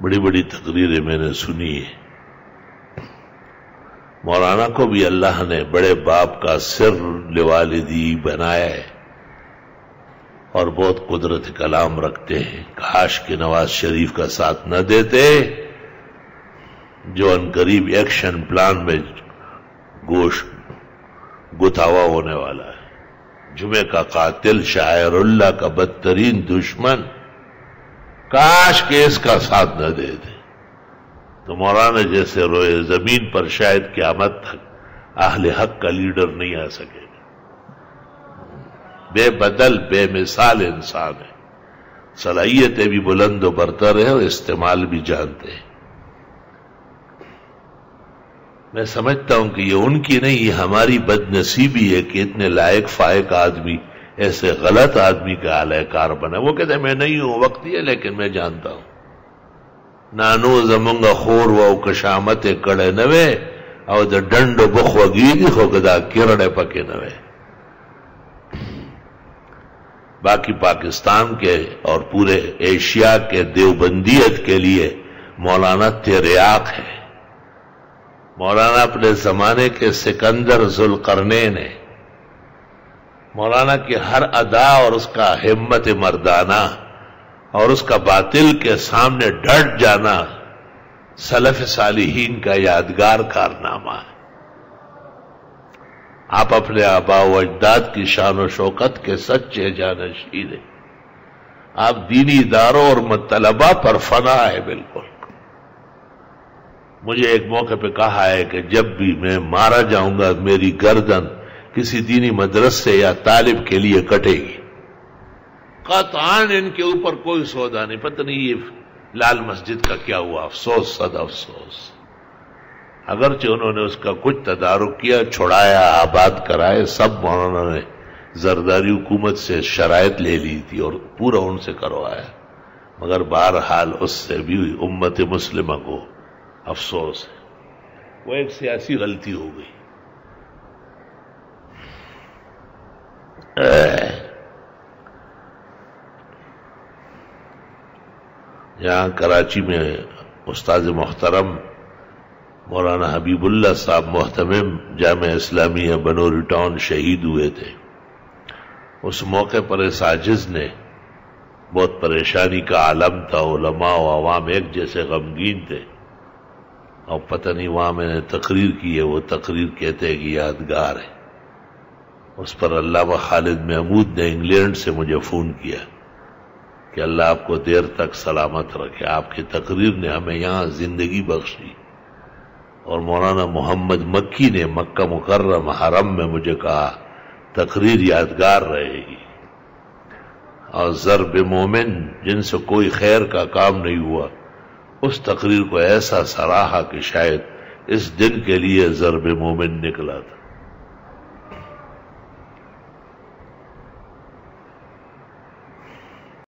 بڑی بڑی تقریریں میں نے سنی ہے. مولانا کو بھی اللہ نے بڑے باپ کا سر لوالدی بنایا ہے اور بہت قدرت کلام رکھتے ہیں. کاش کہ نواز شریف کا ساتھ نہ دیتے جو ان قریب ایکشن پلان میں گوشت گتھاوا ہونے والا ہے. جمعے کا قاتل، شاعر اللہ کا بدترین دشمن، کاش کہ اس کا ساتھ نہ دے دے تو مولانا جیسے روئے زمین پر شاید قیامت تک اہل حق کا لیڈر نہیں آ سکے گا. بے بدل بے مثال انسان ہے، صلاحیتیں بھی بلند و برتر ہیں اور استعمال بھی جانتے ہیں. میں سمجھتا ہوں کہ یہ ان کی نہیں، یہ ہماری بد نصیبی ہے کہ اتنے لائق فائق آدمی ایسے غلط آدمی کا اعلی کار بنا. وہ کہتے ہیں میں نہیں ہوں، وقت یہ لیکن میں جانتا ہوں. نانو زمونگا خور و کشامت کڑے نوے او دا ڈنڈ بخوگیدی خوگدا کرڑے پکے نوے. باقی پاکستان کے اور پورے ایشیا کے دیوبندیت کے لیے مولانا تریاق ہے. مولانا اپنے زمانے کے سکندر ذوالقرنین ہے. مولانا کی ہر ادا اور اس کا ہمت مردانہ اور اس کا باطل کے سامنے ڈٹ جانا سلف صالحین کا یادگار کارنامہ ہے. آپ اپنے آباء و اجداد کی شان و شوکت کے سچے جانشین ہیں. آپ دینی اداروں اور مطلبہ پر فنا ہے. بالکل مجھے ایک موقع پہ کہا ہے کہ جب بھی میں مارا جاؤں گا میری گردن کسی دینی مدرسے یا طالب کے لیے کٹے گی. قطعاً ان کے اوپر کوئی سودا نہیں. پتہ نہیں یہ لال مسجد کا کیا ہوا، افسوس صد افسوس. اگرچہ انہوں نے اس کا کچھ تدارک کیا، چھڑایا، آباد کرائے، سب مولانا نے زرداری حکومت سے شرائط لے لی تھی اور پورا ان سے کروایا، مگر بہرحال اس سے بھی امت مسلمہ کو افسوس ہے. وہ ایک سیاسی غلطی ہو گئی. یہاں کراچی میں استاد محترم مولانا حبیب اللہ صاحب محتمم جامعہ اسلامیہ بنوری ٹاؤن شہید ہوئے تھے. اس موقع پر اس عاجز نے بہت پریشانی کا عالم تھا. علماء و عوام ایک جیسے غمگین تھے اور پتہ نہیں وہاں میں نے تقریر کی ہے. وہ تقریر کہتے ہیں کہ یادگار ہے. اس پر علامہ خالد محمود نے انگلینڈ سے مجھے فون کیا کہ اللہ آپ کو دیر تک سلامت رکھے. آپ کی تقریر نے ہمیں یہاں زندگی بخشی. اور مولانا محمد مکی نے مکہ مکرم حرم میں مجھے کہا تقریر یادگار رہے گی. اور ضرب مومن جن سے کوئی خیر کا کام نہیں ہوا، اس تقریر کو ایسا سراہا کہ شاید اس دن کے لیے ضرب مومن نکلا تھا.